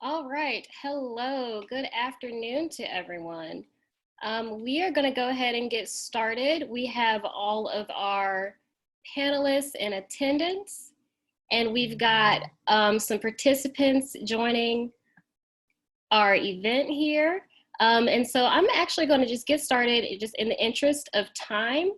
All right. Hello. Good afternoon to everyone. We are going to go ahead and get started. We have all of our panelists in attendance, and we've got some participants joining our event here. And so I'm actually going to just get started just in the interest of time.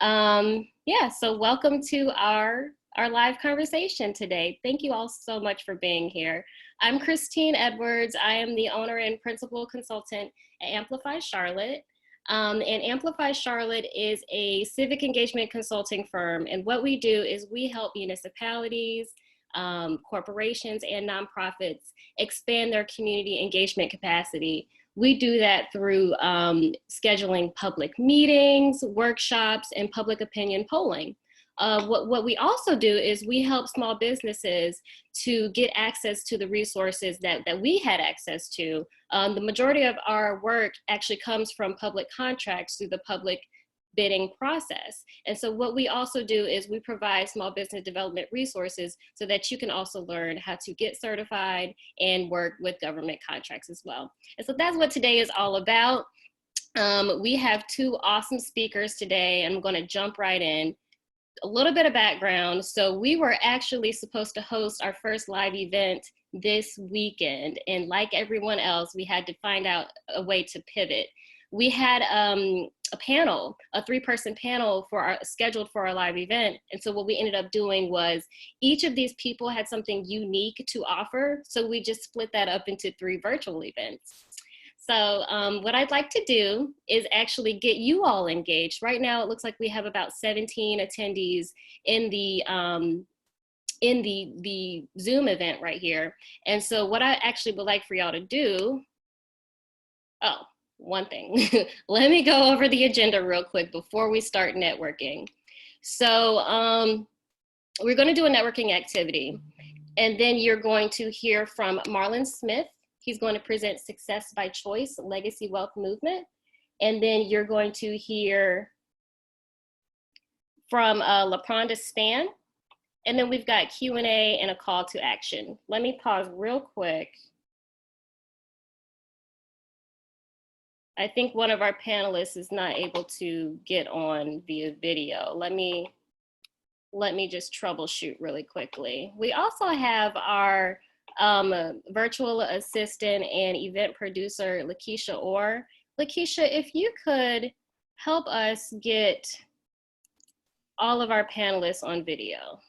Yeah, so welcome to our live conversation today. Thank you all so much for being here. I'm Christine Edwards. I am the owner and principal consultant at Amplify Charlotte. And Amplify Charlotte is a civic engagement consulting firm. And what we do is we help municipalities, corporations, and nonprofits expand their community engagement capacity. We do that through scheduling public meetings, workshops, and public opinion polling. What we also do is we help small businesses to get access to the resources that we had access to. The majority of our work actually comes from public contracts through the public bidding process. And so what we also do is we provide small business development resources so that you can also learn how to get certified and work with government contracts as well. And so that's what today is all about. We have two awesome speakers today, and I'm going to jump right in. A little bit of background. So we were actually supposed to host our first live event this weekend. And like everyone else, we had to find out a way to pivot. We had a panel, a 3-person panel scheduled for our live event. And so what we ended up doing was each of these people had something unique to offer. So we just split that up into 3 virtual events. So what I'd like to do is actually get you all engaged. Right now, it looks like we have about 17 attendees in the Zoom event right here. And so what I actually would like for y'all to do, one thing. Let me go over the agenda real quick before we start networking. So we're going to do a networking activity. And then you're going to hear from Marlon Smith. He's going to present Success by Choice, Legacy Wealth Movement. And then you're going to hear from LaPronda Spann. And then we've got Q&A and a call to action. Let me pause real quick. I think one of our panelists is not able to get on via video. Let me just troubleshoot really quickly. We also have our virtual assistant and event producer, Lakeisha Orr. Lakeisha, if you could help us get all of our panelists on video,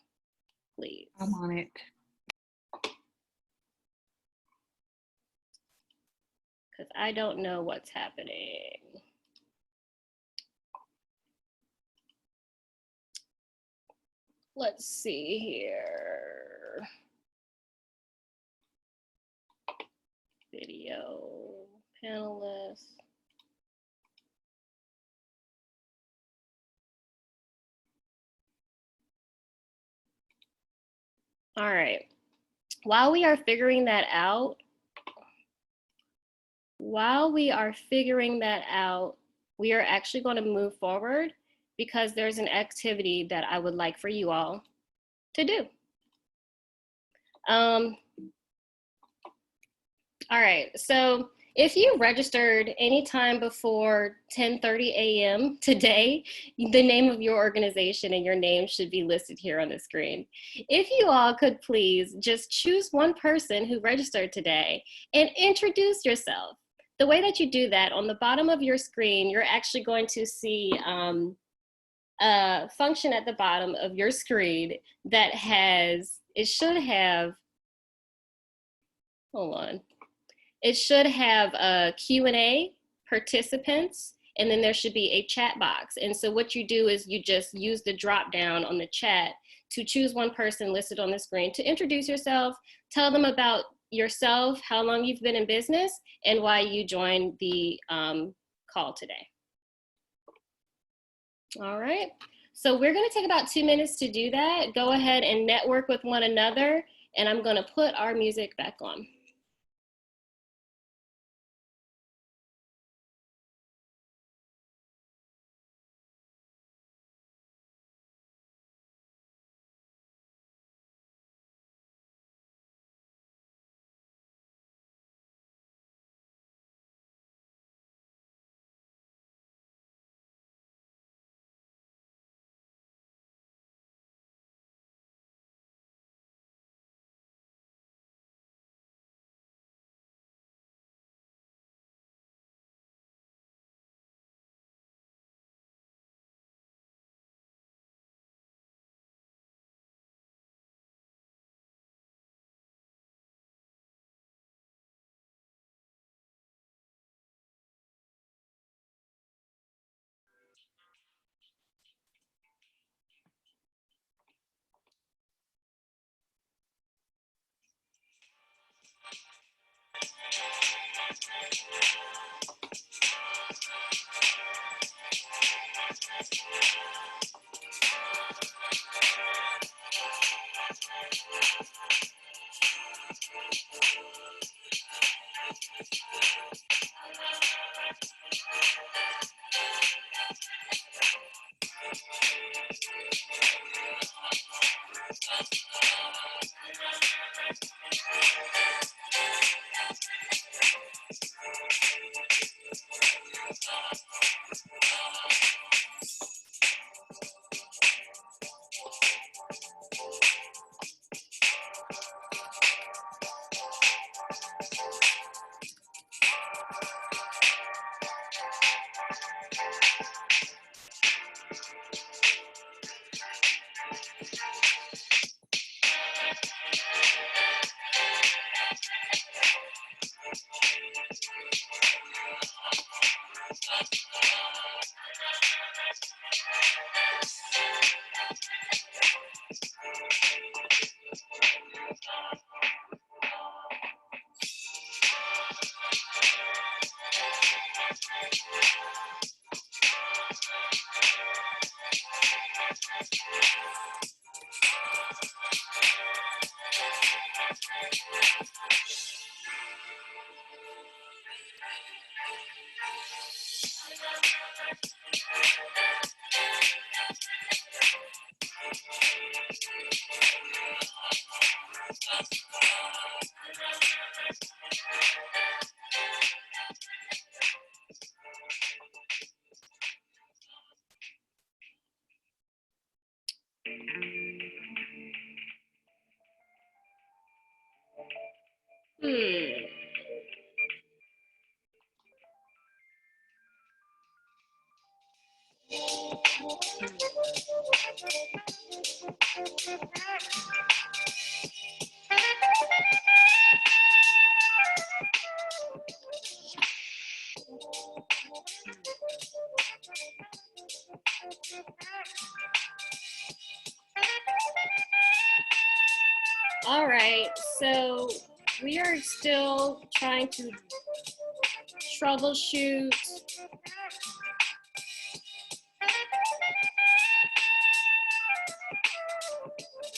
please. I'm on it. Because I don't know what's happening. Let's see here. Video, panelists. All right. While we are figuring that out, we are actually going to move forward because there's an activity that I would like for you all to do. All right, so if you registered anytime before 10:30 a.m. today, the name of your organization and your name should be listed here on the screen. If you all could please just choose one person who registered today and introduce yourself. The way that you do that, on the bottom of your screen, you're actually going to see a function at the bottom of your screen that should have a Q&A, participants, and then there should be a chat box. And so what you do is you just use the drop down on the chat to choose one person listed on the screen to introduce yourself, tell them about yourself, how long you've been in business, and why you joined the call today. All right, so we're gonna take about 2 minutes to do that. Go ahead and network with one another, and I'm gonna put our music back on. Hmm. All right, so we are still trying to troubleshoot.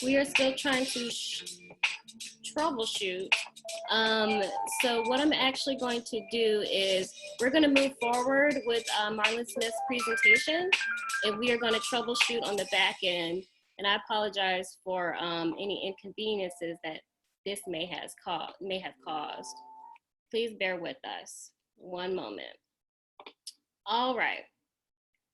We are still trying to troubleshoot. Um, so what I'm actually going to do is we're going to move forward with Marlon Smith's presentation, and we are going to troubleshoot on the back end. And I apologize for any inconveniences that this may have caused. Please bear with us. One moment. All right.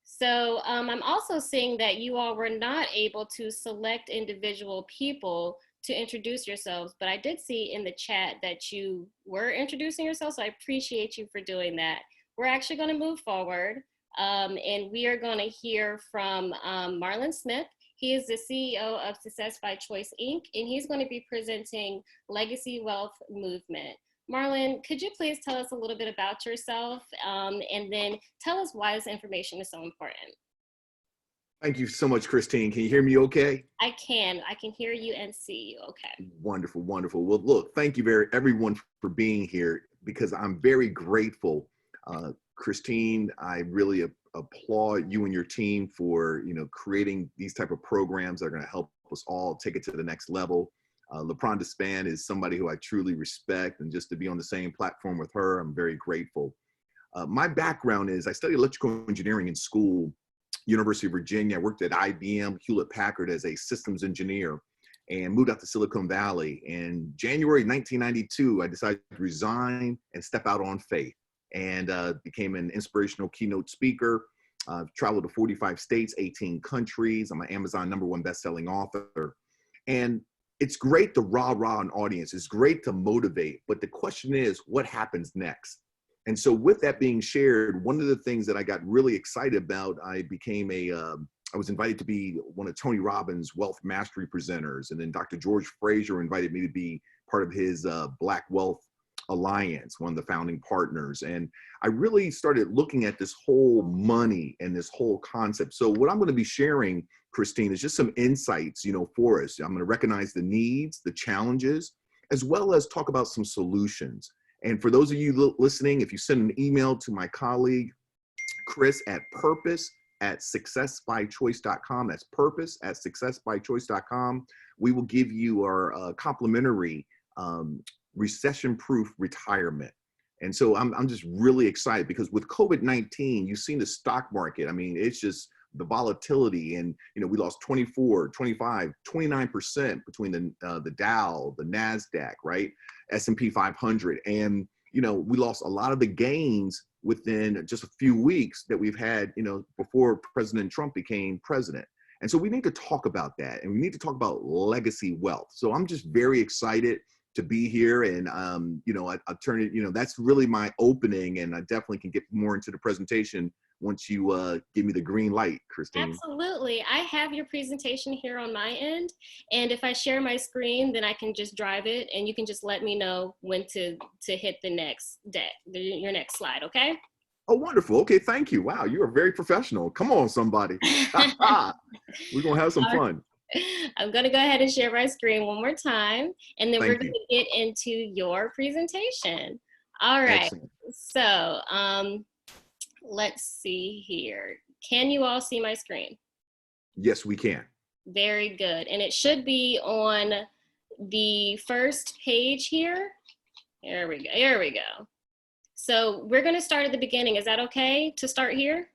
So I'm also seeing that you all were not able to select individual people to introduce yourselves, but I did see in the chat that you were introducing yourselves, so I appreciate you for doing that. We're actually going to move forward, and we are going to hear from Marlon Smith. He is the CEO of Success by Choice, Inc., and he's going to be presenting Legacy Wealth Movement. Marlon, could you please tell us a little bit about yourself, and then tell us why this information is so important? Thank you so much, Christine. Can you hear me okay? I can hear you and see you okay. Wonderful, wonderful. Well, look, thank you everyone for being here, because I'm very grateful. Christine, I really applaud you and your team for, creating these type of programs that are going to help us all take it to the next level. LaPronda Spann is somebody who I truly respect, and just to be on the same platform with her, I'm very grateful. My background is I studied electrical engineering in school, University of Virginia. I worked at IBM, Hewlett Packard as a systems engineer, and moved out to Silicon Valley. In January 1992, I decided to resign and step out on faith, and became an inspirational keynote speaker. I've traveled to 45 states, 18 countries. I'm an Amazon #1 best-selling author. And it's great to rah-rah an audience. It's great to motivate. But the question is, what happens next? And so with that being shared, one of the things that I got really excited about, I was invited to be one of Tony Robbins' Wealth Mastery presenters. And then Dr. George Fraser invited me to be part of his Black Wealth Alliance, one of the founding partners. And I really started looking at this whole money and this whole concept. So what I'm going to be sharing, Christine, is just some insights, for us. I'm going to recognize the needs, the challenges, as well as talk about some solutions. And for those of you listening, if you send an email to my colleague, Chris, at purpose@successbychoice.com, that's purpose@successbychoice.com, we will give you our complimentary recession-proof retirement. And so I'm just really excited because with COVID-19, you've seen the stock market. I mean, it's just the volatility, and we lost 24, 25, 29% between the Dow, the Nasdaq, right? S&P 500. And we lost a lot of the gains within just a few weeks that we've had, before President Trump became president. And so we need to talk about that, and we need to talk about legacy wealth. So I'm just very excited to be here, and I turn it, that's really my opening, and I definitely can get more into the presentation once you give me the green light, Christine. Absolutely. I have your presentation here on my end. And if I share my screen, then I can just drive it and you can just let me know when to hit the next your next slide, okay? Oh, wonderful. Okay, thank you. Wow, you are very professional. Come on, somebody. We're going to have some fun. I'm going to go ahead and share my screen one more time, and then we're Thank going you. to get into your presentation. All right. Excellent. So let's see here. Can you all see my screen? Yes, we can. Very good. And it should be on the first page here. There we go. There we go. So we're going to start at the beginning. Is that okay to start here?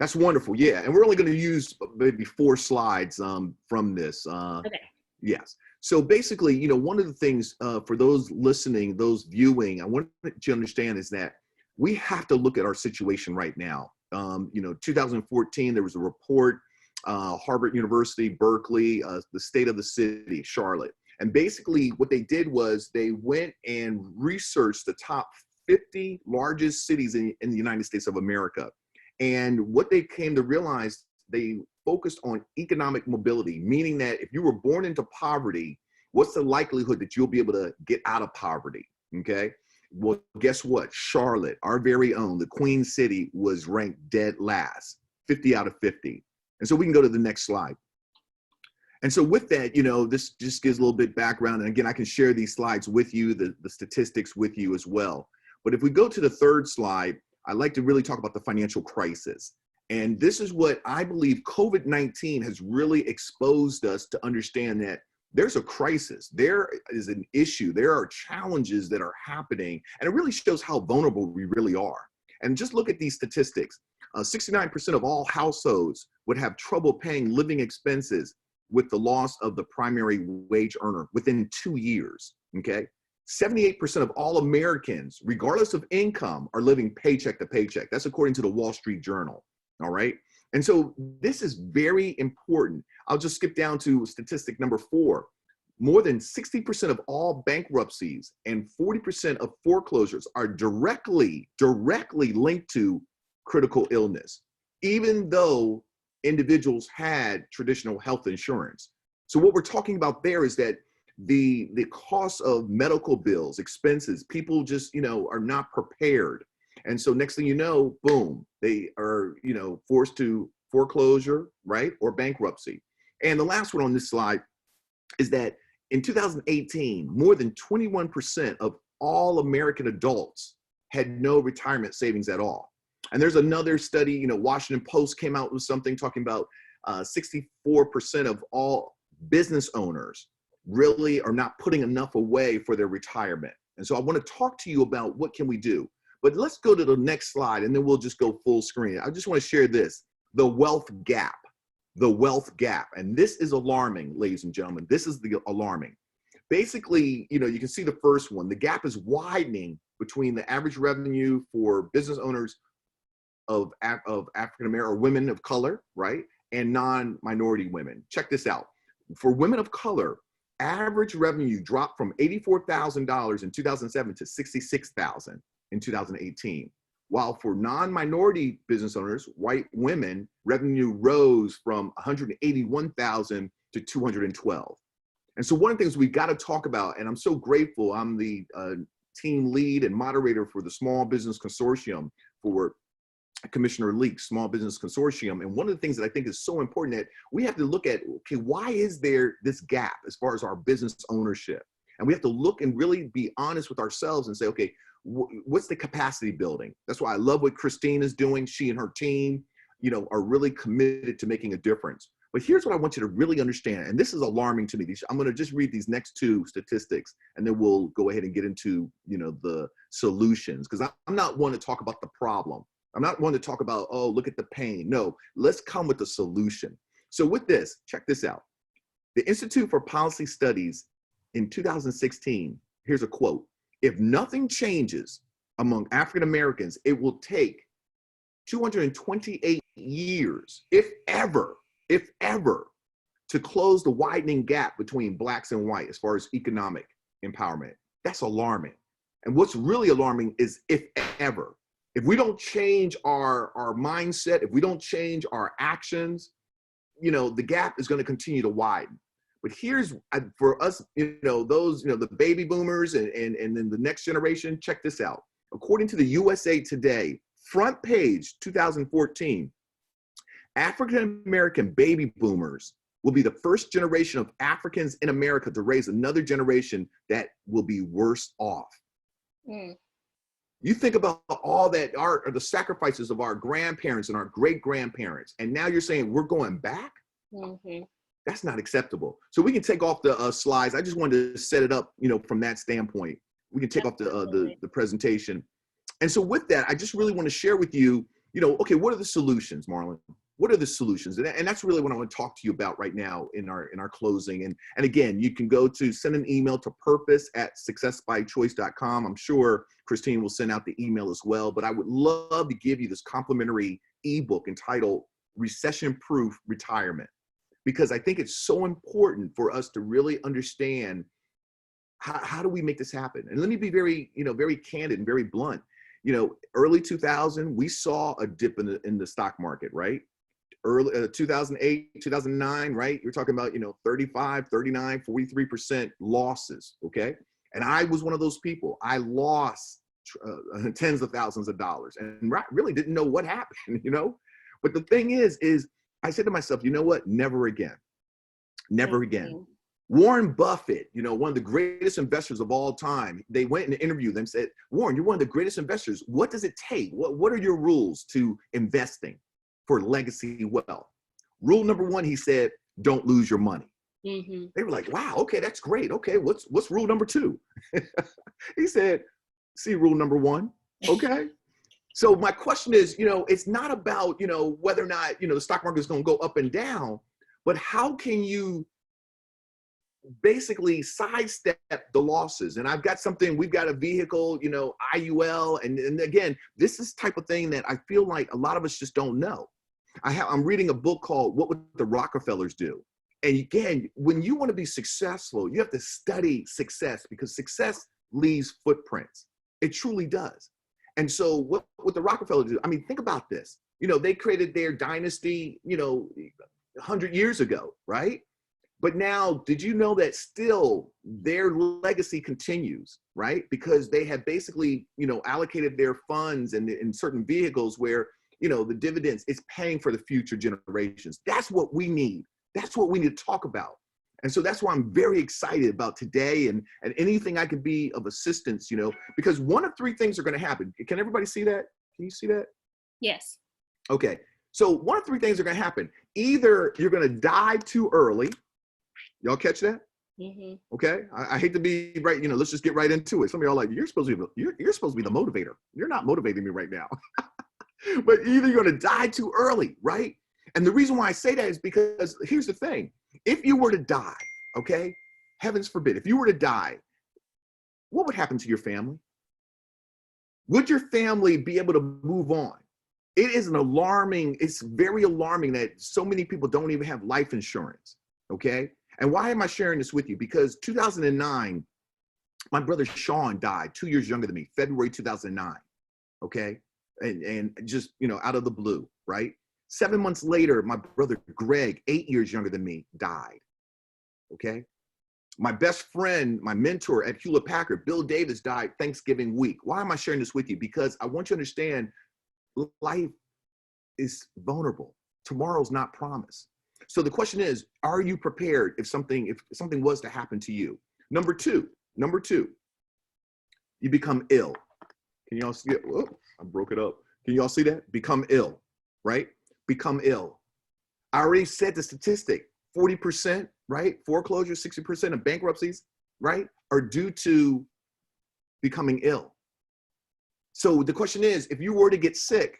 That's wonderful. Yeah. And we're only going to use maybe 4 slides from this. Okay. Yes. So basically, one of the things for those listening, those viewing, I want you to understand is that we have to look at our situation right now. 2014, there was a report, Harvard University, Berkeley, the state of the city, Charlotte. And basically what they did was they went and researched the top 50 largest cities in the United States of America. And what they came to realize, they focused on economic mobility, meaning that if you were born into poverty, what's the likelihood that you'll be able to get out of poverty? Okay. Well, guess what? Charlotte, our very own, the Queen City, was ranked dead last, 50 out of 50. And so we can go to the next slide. And so with that, this just gives a little bit background. And again, I can share these slides with you, the statistics with you as well. But if we go to the third slide, I'd like to really talk about the financial crisis. And this is what I believe COVID-19 has really exposed us to understand, that there's a crisis, there is an issue, there are challenges that are happening, and it really shows how vulnerable we really are. And just look at these statistics. 69% of all households would have trouble paying living expenses with the loss of the primary wage earner within 2 years, okay? 78% of all Americans, regardless of income, are living paycheck to paycheck. That's according to the Wall Street Journal, all right? And so this is very important. I'll just skip down to statistic number 4. More than 60% of all bankruptcies and 40% of foreclosures are directly linked to critical illness, even though individuals had traditional health insurance. So what we're talking about there is that the cost of medical bills, expenses, people just, are not prepared. And so next thing you know, boom, they are, forced to foreclosure, right? Or bankruptcy. And the last one on this slide is that in 2018, more than 21% of all American adults had no retirement savings at all. And there's another study, Washington Post came out with something talking about 64% of all business owners really are not putting enough away for their retirement. And so I want to talk to you about what can we do. But let's go to the next slide, and then we'll just go full screen. I just want to share this, the wealth gap. The wealth gap. And this is alarming, ladies and gentlemen. This is the alarming. Basically, you can see the first one. The gap is widening between the average revenue for business owners of African American or women of color, right? And non-minority women. Check this out. For women of color, average revenue dropped from $84,000 in 2007 to $66,000 in 2018. While for non-minority business owners, white women, revenue rose from $181,000 to $212,000. And so one of the things we got to talk about, and I'm so grateful, I'm the team lead and moderator for the Small Business Consortium for Commissioner Leak's Small Business Consortium. And one of the things that I think is so important that we have to look at, okay, why is there this gap as far as our business ownership? And we have to look and really be honest with ourselves and say, okay, what's the capacity building? That's why I love what Christine is doing. She and her team, are really committed to making a difference. But here's what I want you to really understand, and this is alarming to me. I'm going to just read these next two statistics, and then we'll go ahead and get into, the solutions, because I'm not one to talk about the problem. I'm not one to talk about, oh, look at the pain. No, let's come with the solution. So with this, check this out. The Institute for Policy Studies in 2016, here's a quote: "If nothing changes among African Americans, it will take 228 years, if ever, to close the widening gap between blacks and white as far as economic empowerment." That's alarming. And what's really alarming is if ever. If we don't change our mindset, if we don't change our actions, the gap is going to continue to widen. But here's for us, those, the baby boomers and then the next generation, check this out. According to the USA Today, front page 2014, African American baby boomers will be the first generation of Africans in America to raise another generation that will be worse off. Mm. You think about all that the sacrifices of our grandparents and our great grandparents, and now you're saying we're going back? Mm-hmm. That's not acceptable. So we can take off the slides. I just wanted to set it up, from that standpoint. We can take off the presentation. And so with that, I just really want to share with you, okay, what are the solutions, Marlon? What are the solutions? And that's really what I want to talk to you about right now in our closing. And again, you can send an email to purpose@successbychoice.com. I'm sure Christine will send out the email as well, but I would love to give you this complimentary ebook entitled Recession Proof Retirement, because I think it's so important for us to really understand how do we make this happen? And let me be very, very candid and very blunt. Early 2000, we saw a dip in the stock market, right? Early 2008, 2009, right? You're talking about, 35, 39, 43% losses, okay? And I was one of those people. I lost tens of thousands of dollars and really didn't know what happened, But the thing is I said to myself, you know what? Never again. Never again. Warren Buffett, one of the greatest investors of all time, they went and interviewed them and said, Warren, you're one of the greatest investors. What does it take? What are your rules to investing for legacy wealth? Rule number one, he said, don't lose your money. Mm-hmm. They were like, wow, okay, that's great. Okay, what's rule number two? He said, see rule number one, okay? So my question is, it's not about, whether or not, the stock market is going to go up and down, but how can you basically sidestep the losses? And we've got a vehicle, IUL. And again, this is type of thing that I feel like a lot of us just don't know. I'm reading a book called What Would the Rockefellers Do? And again, when you want to be successful, you have to study success, because success leaves footprints. It truly does. And so what the Rockefellers do, I mean, think about this. They created their dynasty, 100 years ago, right? But now, did you know that still their legacy continues, right? Because they have basically, allocated their funds in certain vehicles where, the dividends is paying for the future generations. That's what we need. That's what we need to talk about. And so that's why I'm very excited about today and anything I could be of assistance, because one of three things are going to happen. Can everybody see that? Can you see that? Yes. Okay. So one of three things are going to happen. Either you're going to die too early. Y'all catch that? Mm-hmm. Okay. I hate to be right. Let's just get right into it. Some of y'all are like, you're supposed to be the motivator. You're not motivating me right now. But either you're going to die too early, right? And the reason why I say that is because here's the thing. If you were to die, okay, heavens forbid, if you were to die, what would happen to your family? Would your family be able to move on? It's very alarming that so many people don't even have life insurance, okay? And why am I sharing this with you? Because 2009, my brother Sean died, 2 years younger than me, February 2009, okay? And just, out of the blue, right? 7 months later, my brother Greg, 8 years younger than me, died, okay? My best friend, my mentor at Hewlett Packard, Bill Davis, died Thanksgiving week. Why am I sharing this with you? Because I want you to understand life is vulnerable. Tomorrow's not promised. So the question is, are you prepared if something was to happen to you? Number two, you become ill. Can y'all see it? Whoa, I broke it up. Can y'all see that? Become ill, right? Become ill. I already said the statistic, 40%, right? Foreclosures, 60% of bankruptcies, right, are due to becoming ill. So the question is, if you were to get sick,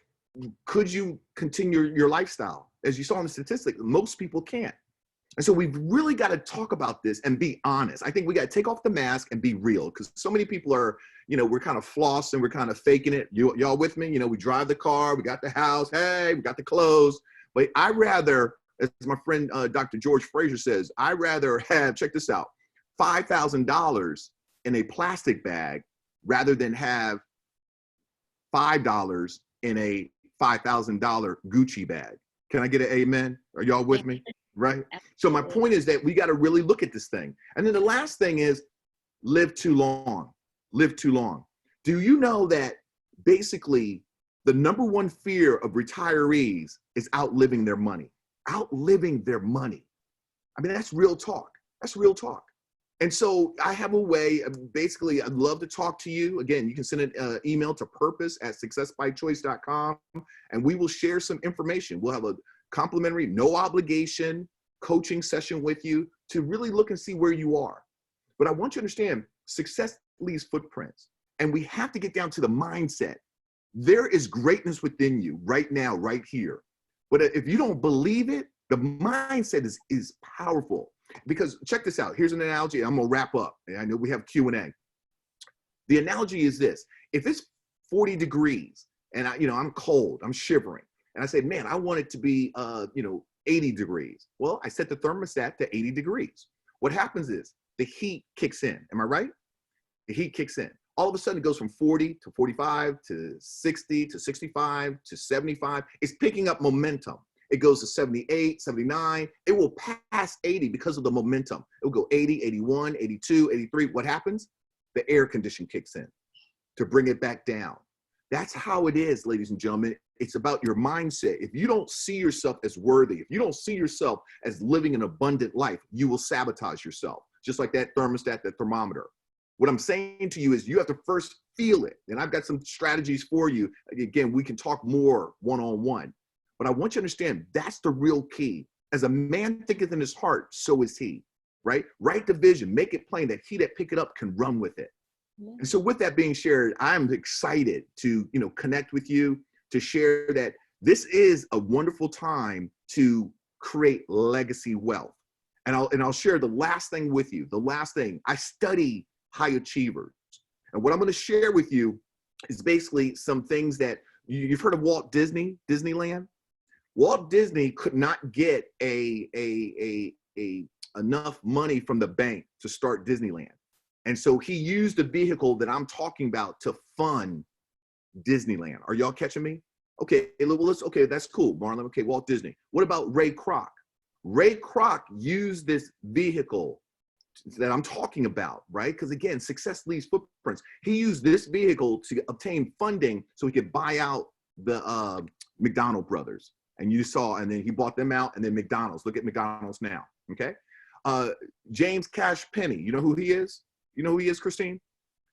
could you continue your lifestyle? As you saw in the statistic, most people can't. And so we've really got to talk about this and be honest. I think we got to take off the mask and be real, because so many people are, we're kind of flossing, we're kind of faking it. Y'all with me? We drive the car, we got the house, hey, we got the clothes. But I rather, as my friend Dr. George Fraser says, I rather have, check this out, $5,000 in a plastic bag rather than have $5 in a $5,000 Gucci bag. Can I get an amen? Are y'all with me? Right? So my point is that we got to really look at this thing. And then the last thing is live too long. Live too long. Do you know that basically the number one fear of retirees is outliving their money? Outliving their money. I mean, that's real talk. That's real talk. And so I have a way of basically, I'd love to talk to you. Again, you can send an email to purpose@successbychoice.com, and we will share some information. We'll have a complimentary, no obligation coaching session with you to really look and see where you are. But I want you to understand, success leaves footprints, and we have to get down to the mindset. There is greatness within you right now, right here. But if you don't believe it, the mindset is powerful. Because check this out. Here's an analogy. I'm going to wrap up. I know we have Q&A. The analogy is this. If it's 40 degrees and I'm cold, I'm shivering, and I say, man, I want it to be 80 degrees. Well, I set the thermostat to 80 degrees. What happens is the heat kicks in. Am I right? The heat kicks in. All of a sudden it goes from 40 to 45 to 60 to 65 to 75. It's picking up momentum. It goes to 78, 79. It will pass 80 because of the momentum. It will go 80, 81, 82, 83. What happens? The air condition kicks in to bring it back down. That's how it is, ladies and gentlemen. It's about your mindset. If you don't see yourself as worthy, if you don't see yourself as living an abundant life, you will sabotage yourself. Just like that thermostat, that thermometer. What I'm saying to you is you have to first feel it. And I've got some strategies for you. Again, we can talk more one-on-one. But I want you to understand that's the real key. As a man thinketh in his heart, so is he, right? Write the vision, make it plain that he that pick it up can run with it. And so with that being shared, I'm excited to, connect with you, to share that this is a wonderful time to create legacy wealth. And I'll share the last thing with you. The last thing, I study high achievers. And what I'm going to share with you is basically some things that you've heard of Walt Disney, Disneyland. Walt Disney could not get enough money from the bank to start Disneyland. And so he used the vehicle that I'm talking about to fund Disneyland. Are y'all catching me? Okay, okay, that's cool, Marlon. Okay, Walt Disney. What about Ray Kroc? Ray Kroc used this vehicle that I'm talking about, right? Because again, success leaves footprints. He used this vehicle to obtain funding so he could buy out the McDonald brothers. And you saw, and then he bought them out, and then McDonald's. Look at McDonald's now, okay? James Cash Penney, you know who he is? You know who he is, Christine?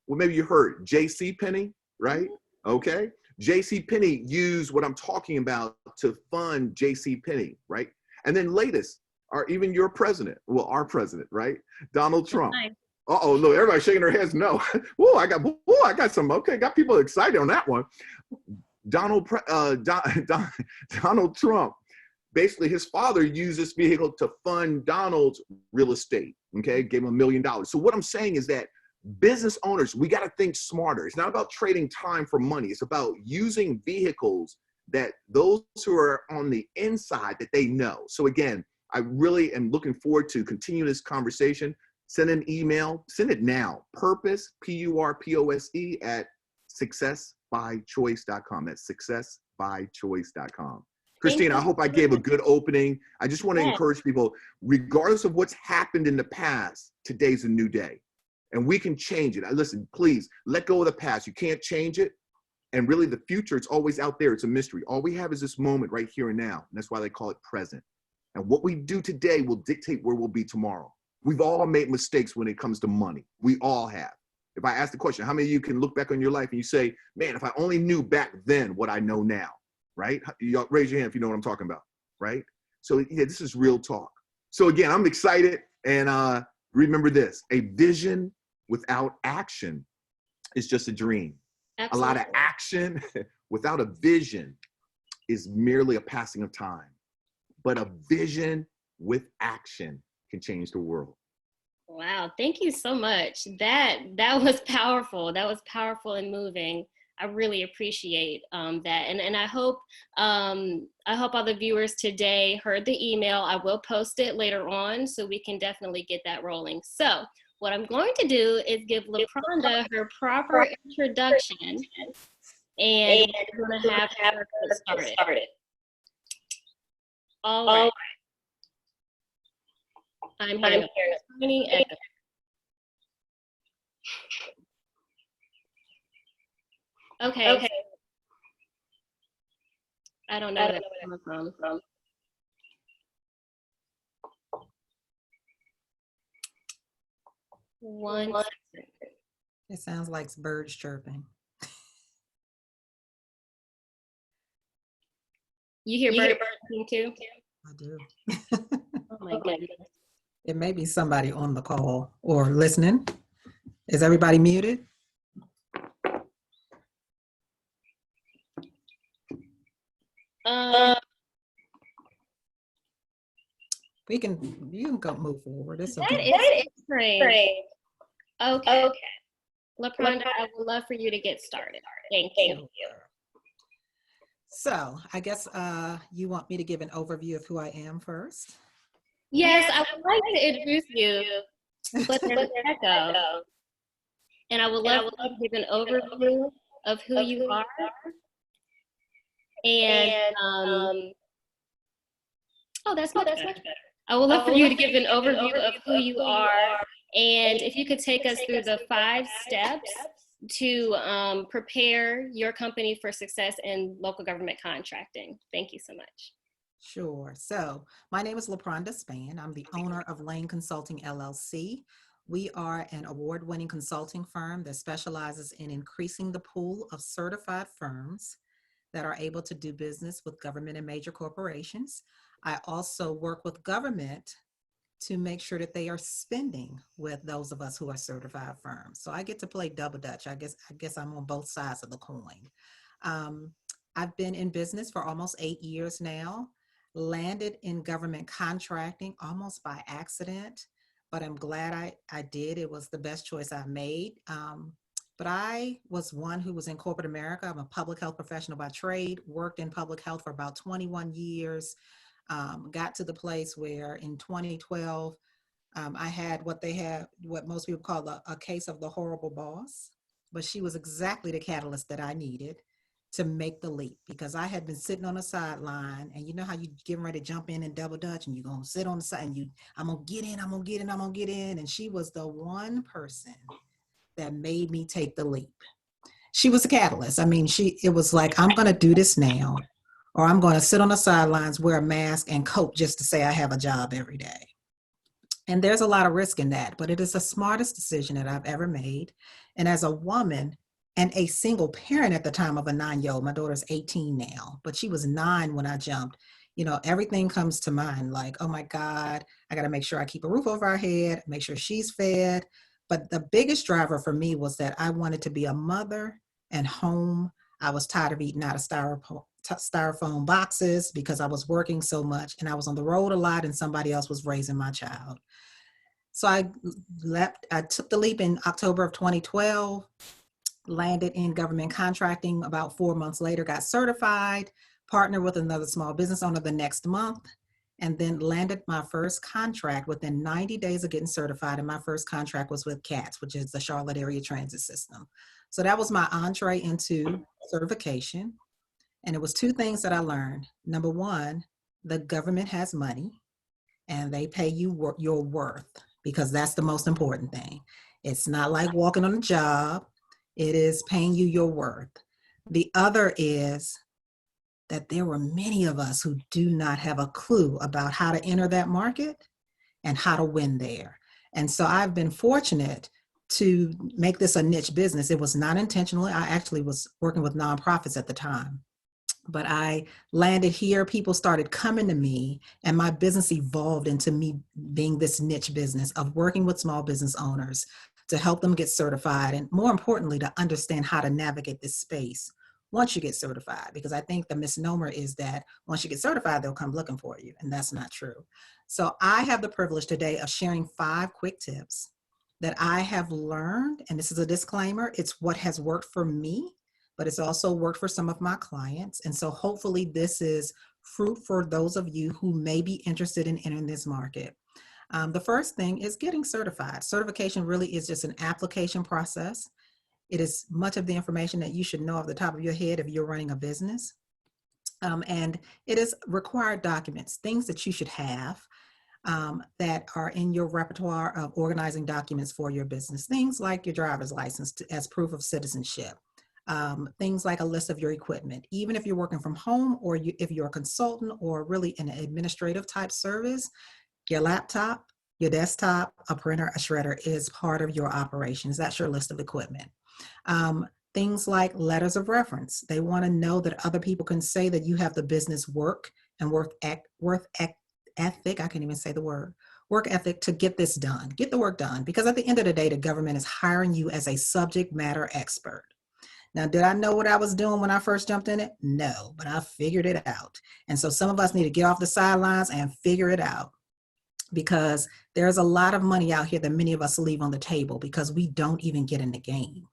Well, maybe you heard J.C. Penney, right? Okay. J.C. Penney used what I'm talking about to fund J.C. Penney, right? And then latest, even your president, well, our president, right? Donald Trump. Nice. Uh-oh, look, everybody's shaking their heads no. I got some, okay, got people excited on that one. Donald Trump, basically his father used this vehicle to fund Donald's real estate, okay? Gave him $1 million. So what I'm saying is that business owners, we got to think smarter. It's not about trading time for money. It's about using vehicles that those who are on the inside that they know. So again, I really am looking forward to continue this conversation. Send an email, send it now, purpose, PURPOSE at successbychoice.com. That's successbychoice.com. Christine, I hope I gave a good opening. I just want to encourage people, regardless of what's happened in the past, today's a new day. And we can change it. Listen, please, let go of the past. You can't change it. And really the future, it's always out there. It's a mystery. All we have is this moment right here and now. And that's why they call it present. And what we do today will dictate where we'll be tomorrow. We've all made mistakes when it comes to money. We all have. If I ask the question, how many of you can look back on your life and you say, man, if I only knew back then what I know now, right? You raise your hand if you know what I'm talking about, right? So yeah, this is real talk. So again, I'm excited, and remember this: a vision without action is just a dream. Absolutely. A lot of action without a vision is merely a passing of time. But a vision with action can change the world. Wow, thank you so much. That was powerful. That was powerful and moving. I really appreciate that, and I hope all the viewers today heard the email. I will post it later on, so we can definitely get that rolling. So what I'm going to do is give LaPronda her proper introduction, and we're going to have her get started. All right. I'm hearing a tiny echo. Okay. I don't know where that's coming from. One second. It sounds like birds chirping. You hear birds chirping too? I do. Oh my goodness. It may be somebody on the call or listening. Is everybody muted? You can go move forward. It's okay. That is strange. Okay. LaPronda, I would love for you to get started. Thank you. So I guess you want me to give an overview of who I am first? Yes, I would like to introduce you, but there's an echo. And I would love to give an overview of who you are. And that's much better. I would love for you to give an overview of who you are, and if you could take us through the 5 steps to prepare your company for success in local government contracting. Thank you so much. Sure. So my name is LaPronda Spann. I'm the owner of Lane Consulting, LLC. We are an award-winning consulting firm that specializes in increasing the pool of certified firms that are able to do business with government and major corporations. I also work with government to make sure that they are spending with those of us who are certified firms. So I get to play double dutch. I guess I'm on both sides of the coin. I've been in business for almost 8 years now, landed in government contracting almost by accident, but I'm glad I did. It was the best choice I made. But I was one who was in corporate America. I'm a public health professional by trade, worked in public health for about 21 years, got to the place where in 2012, I had what most people call a case of the horrible boss, but she was exactly the catalyst that I needed to make the leap, because I had been sitting on the sideline, and you know how you getting ready to jump in and double dutch, and you're going to sit on the side and I'm going to get in, I'm going to get in, I'm going to get in. And she was the one person that made me take the leap. She was the catalyst. I mean, it was like, I'm going to do this now, or I'm going to sit on the sidelines, wear a mask and cope just to say I have a job every day. And there's a lot of risk in that, but it is the smartest decision that I've ever made. And as a woman and a single parent at the time of a 9-year-old, my daughter's 18 now, but she was 9 when I jumped, everything comes to mind like, oh my God, I got to make sure I keep a roof over our head, make sure she's fed. But the biggest driver for me was that I wanted to be a mother and home. I was tired of eating out of styrofoam boxes because I was working so much and I was on the road a lot and somebody else was raising my child. So I took the leap in October of 2012, landed in government contracting about 4 months later, got certified, partnered with another small business owner the next month, and then landed my first contract within 90 days of getting certified. And my first contract was with CATS, which is the Charlotte Area Transit System. So that was my entree into certification. And it was 2 things that I learned. Number 1, the government has money and they pay you your worth, because that's the most important thing. It's not like walking on a job. It is paying you your worth. The other is that there were many of us who do not have a clue about how to enter that market and how to win there. And so I've been fortunate to make this a niche business. It was not intentional. I actually was working with nonprofits at the time. but I landed here. People started coming to me, and my business evolved into me being this niche business of working with small business owners to help them get certified, and more importantly, to understand how to navigate this space once you get certified. Because I think the misnomer is that once you get certified, they'll come looking for you, and that's not true. So I have the privilege today of sharing 5 quick tips that I have learned, and this is a disclaimer, it's what has worked for me, but it's also worked for some of my clients. And so hopefully this is fruit for those of you who may be interested in entering this market. The first thing is getting certified. Certification really is just an application process. It is much of the information that you should know off the top of your head if you're running a business. And it is required documents, things that you should have that are in your repertoire of organizing documents for your business. Things like your driver's license as proof of citizenship. Things like a list of your equipment. Even if you're working from home, or if you're a consultant or really an administrative type service, your laptop, your desktop, a printer, a shredder is part of your operations. That's your list of equipment. Things like letters of reference. They want to know that other people can say that you have the business work and work ethic, I can't even say the word, work ethic to get this done, get the work done. Because at the end of the day, the government is hiring you as a subject matter expert. Now, did I know what I was doing when I first jumped in it? No, but I figured it out. And so some of us need to get off the sidelines and figure it out, because there's a lot of money out here that many of us leave on the table because we don't even get in the game.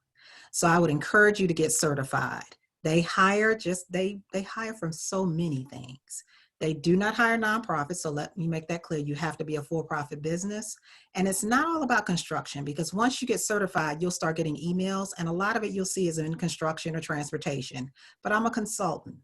So I would encourage you to get certified. They hire they hire from so many things. They do not hire nonprofits, so let me make that clear. You have to be a for-profit business. And it's not all about construction, because once you get certified, you'll start getting emails, and a lot of it you'll see is in construction or transportation. But I'm a consultant.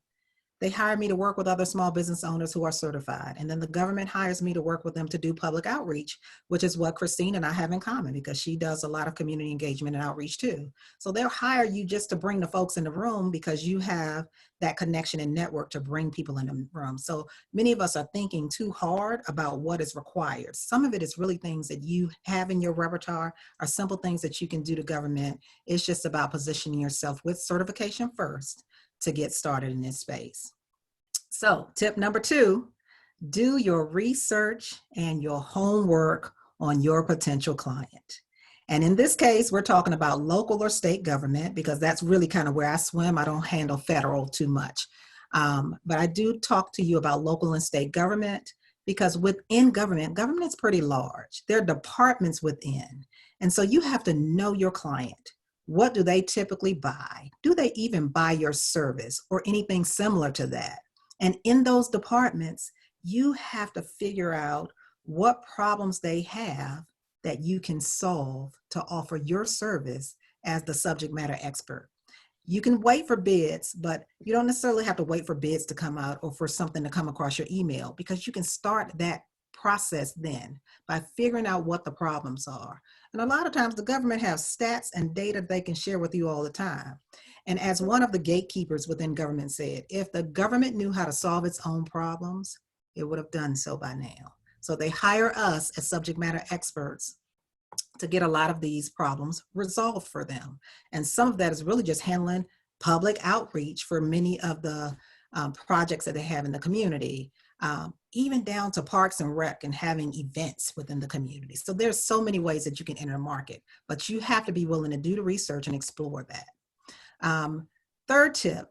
They hire me to work with other small business owners who are certified. And then the government hires me to work with them to do public outreach, which is what Christine and I have in common, because she does a lot of community engagement and outreach too. So they'll hire you just to bring the folks in the room because you have that connection and network to bring people in the room. So many of us are thinking too hard about what is required. Some of it is really things that you have in your repertoire, or simple things that you can do to government. It's just about positioning yourself with certification first to get started in this space. So tip number 2, do your research and your homework on your potential client. And in this case, we're talking about local or state government, because that's really kind of where I swim. I don't handle federal too much. But I do talk to you about local and state government, because within government is pretty large. There are departments within. And so you have to know your client. What do they typically buy? Do they even buy your service or anything similar to that? And in those departments, you have to figure out what problems they have that you can solve to offer your service as the subject matter expert. You can wait for bids, but you don't necessarily have to wait for bids to come out or for something to come across your email, because you can start that process then by figuring out what the problems are. And a lot of times the government has stats and data they can share with you all the time. And as one of the gatekeepers within government said, if the government knew how to solve its own problems, it would have done so by now. So they hire us as subject matter experts to get a lot of these problems resolved for them. And some of that is really just handling public outreach for many of the projects that they have in the community, even down to parks and rec and having events within the community. So there's so many ways that you can enter a market, but you have to be willing to do the research and explore that. Third tip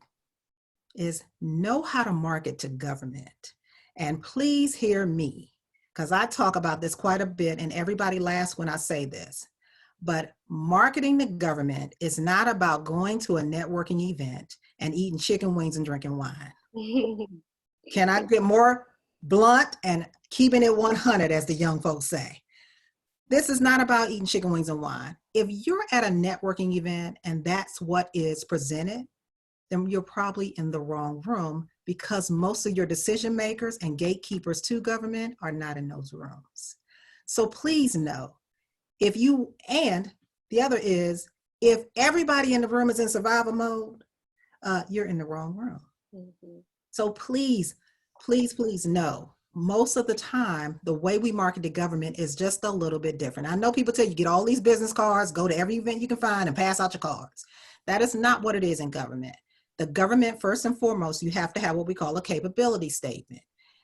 is know how to market to government. And please hear me, because I talk about this quite a bit and everybody laughs when I say this. But marketing to government is not about going to a networking event and eating chicken wings and drinking wine. Can I get more blunt and keeping it 100, as the young folks say? This is not about eating chicken wings and wine. If you're at a networking event and that's what is presented, then you're probably in the wrong room, because most of your decision makers and gatekeepers to government are not in those rooms. So please know, and the other is, if everybody in the room is in survival mode, you're in the wrong room. Mm-hmm. So please know, most of the time, the way we market to government is just a little bit different. I know people tell you, get all these business cards, go to every event you can find and pass out your cards. That is not what it is in government. The government, first and foremost, you have to have what we call a capability statement.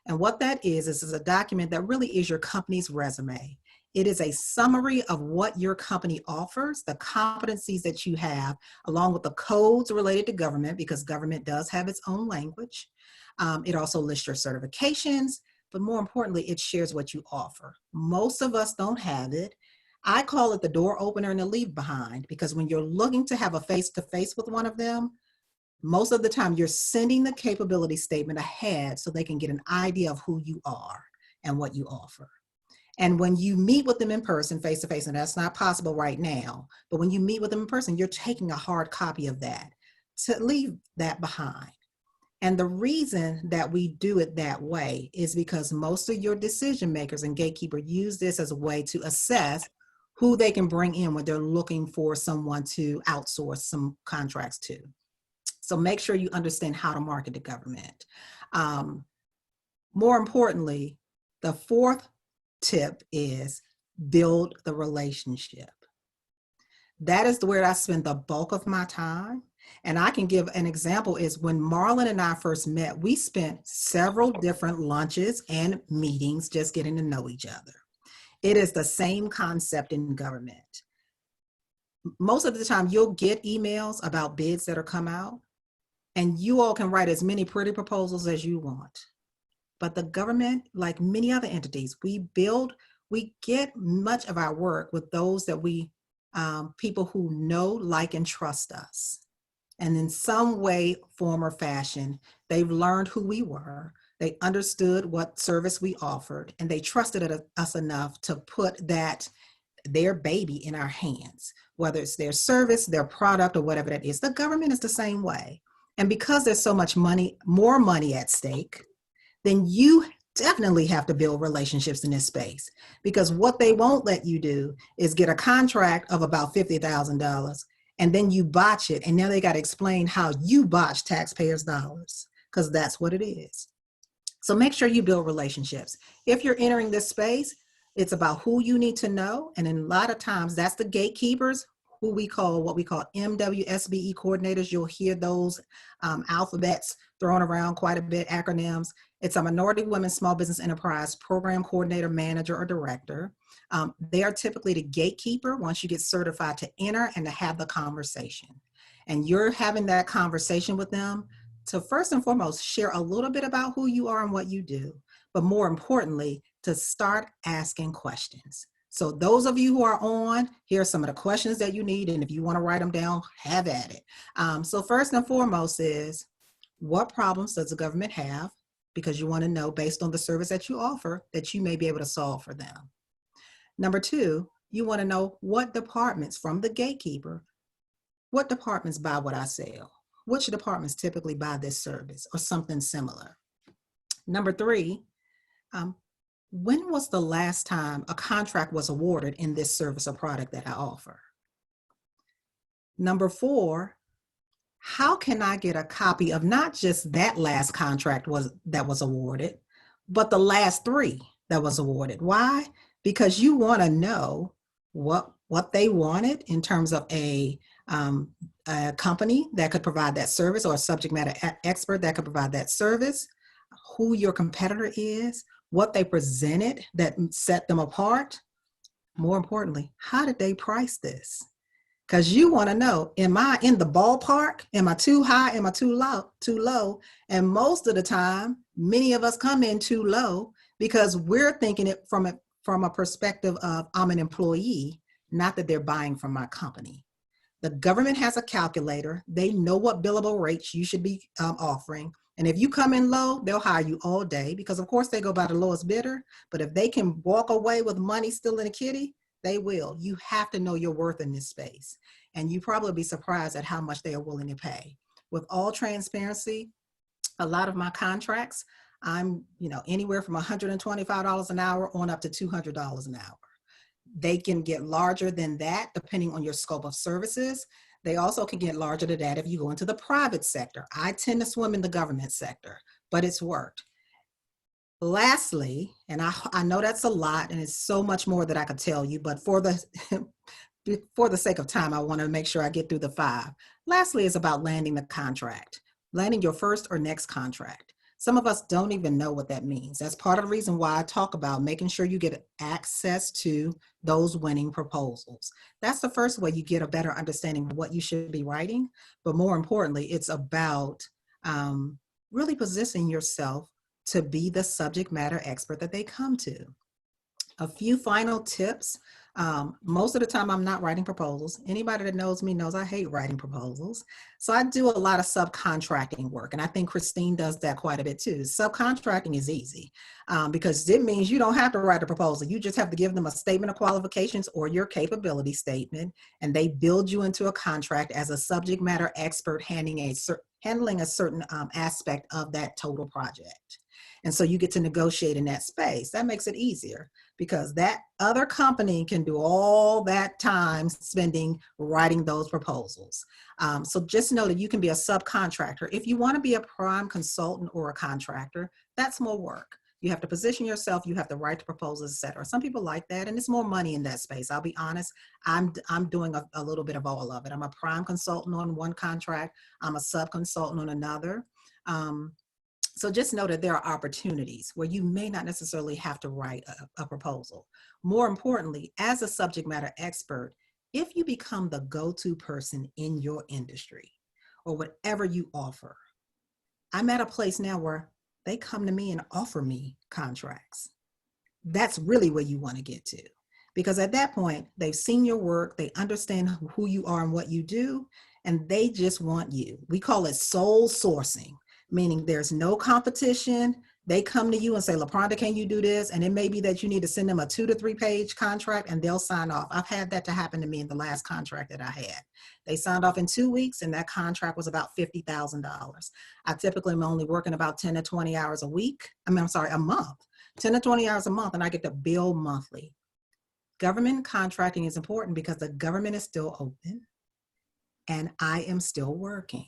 And what that is a document that really is your company's resume. It is a summary of what your company offers, the competencies that you have, along with the codes related to government, because government does have its own language. It also lists your certifications, but more importantly, it shares what you offer. Most of us don't have it. I call it the door opener and the leave behind, because when you're looking to have a face-to-face with one of them, most of the time you're sending the capability statement ahead so they can get an idea of who you are and what you offer. And when you meet with them in person, face to face, and that's not possible right now, but when you meet with them in person, you're taking a hard copy of that to leave that behind. And the reason that we do it that way is because most of your decision makers and gatekeeper use this as a way to assess who they can bring in when they're looking for someone to outsource some contracts to. So make sure you understand how to market to government. More importantly, the fourth tip is build the relationship. That is where I spend the bulk of my time. And I can give an example is when Marlon and I first met, we spent several different lunches and meetings just getting to know each other. It is the same concept in government. Most of the time you'll get emails about bids that are come out, and you all can write as many pretty proposals as you want. But the government, like many other entities, we get much of our work with those that people who know, like, and trust us. And in some way, form, or fashion, they've learned who we were. They understood what service we offered, and they trusted us enough to put their baby in our hands, whether it's their service, their product, or whatever that is. The government is the same way. And because there's so much money, more money at stake, then you definitely have to build relationships in this space, because what they won't let you do is get a contract of about $50,000 and then you botch it. And now they got to explain how you botched taxpayers' dollars, because that's what it is. So make sure you build relationships. If you're entering this space, it's about who you need to know. And in a lot of times that's the gatekeepers, what we call MWSBE coordinators. You'll hear those alphabets thrown around quite a bit, acronyms. It's a Minority Women Small Business Enterprise Program Coordinator, Manager, or Director. They are typically the gatekeeper once you get certified to enter and to have the conversation. And you're having that conversation with them to first and foremost share a little bit about who you are and what you do, but more importantly, to start asking questions. So those of you who are on, here are some of the questions that you need, and if you want to write them down, have at it. So first and foremost is, what problems does the government have? Because you want to know, based on the service that you offer, that you may be able to solve for them. Number two, you want to know what departments, from the gatekeeper, what departments buy what I sell? Which departments typically buy this service or something similar? Number three, when was the last time a contract was awarded in this service or product that I offer? Number four, how can I get a copy of not just that last contract that was awarded, but the last three that was awarded? Why? Because you want to know what they wanted in terms of a company that could provide that service, or a subject matter expert that could provide that service, who your competitor is, what they presented that set them apart. More importantly, how did they price this? Because you want to know, am I in the ballpark? Am I too high? Am I too low? And most of the time, many of us come in too low because we're thinking it from a perspective of, I'm an employee, not that they're buying from my company. The government has a calculator. They know what billable rates you should be offering. And if you come in low, they'll hire you all day, because of course they go by the lowest bidder. But if they can walk away with money still in the kitty, they will. You have to know your worth in this space. And you probably be surprised at how much they are willing to pay. With all transparency, a lot of my contracts, I'm anywhere from $125 an hour on up to $200 an hour. They can get larger than that depending on your scope of services. They also can get larger than that if you go into the private sector. I tend to swim in the government sector, but it's worked. Lastly, and I know that's a lot and it's so much more that I could tell you, but for the sake of time, I want to make sure I get through the five. Lastly, is about landing the contract, landing your first or next contract. Some of us don't even know what that means. That's part of the reason why I talk about making sure you get access to those winning proposals. That's the first way you get a better understanding of what you should be writing. But more importantly, it's about really positioning yourself to be the subject matter expert that they come to. A few final tips. Most of the time, I'm not writing proposals. Anybody that knows me knows I hate writing proposals. So I do a lot of subcontracting work. And I think Christine does that quite a bit too. Subcontracting is easy because it means you don't have to write a proposal. You just have to give them a statement of qualifications or your capability statement, and they build you into a contract as a subject matter expert handling a certain aspect of that total project. And so you get to negotiate in that space. That makes it easier because that other company can do all that time spending writing those proposals. So just know that you can be a subcontractor. If you want to be a prime consultant or a contractor, that's more work. You have to position yourself, you have to write the proposals, et cetera. Some people like that, and it's more money in that space. I'll be honest, I'm doing a little bit of all of it. I'm a prime consultant on one contract, I'm a sub-consultant on another. So just know that there are opportunities where you may not necessarily have to write a proposal. More importantly, as a subject matter expert, if you become the go-to person in your industry or whatever you offer, I'm at a place now where they come to me and offer me contracts. That's really where you want to get to. Because at that point, they've seen your work, they understand who you are and what you do, and they just want you. We call it soul sourcing, meaning there's no competition. They come to you and say, LaPronda, can you do this? And it may be that you need to send them a 2 to 3 page contract and they'll sign off. I've had that to happen to me in the last contract that I had. They signed off in 2 weeks and that contract was about $50,000. I typically am only working about 10 to 20 hours a week. A month, 10 to 20 hours a month, and I get to bill monthly. Government contracting is important because the government is still open and I am still working.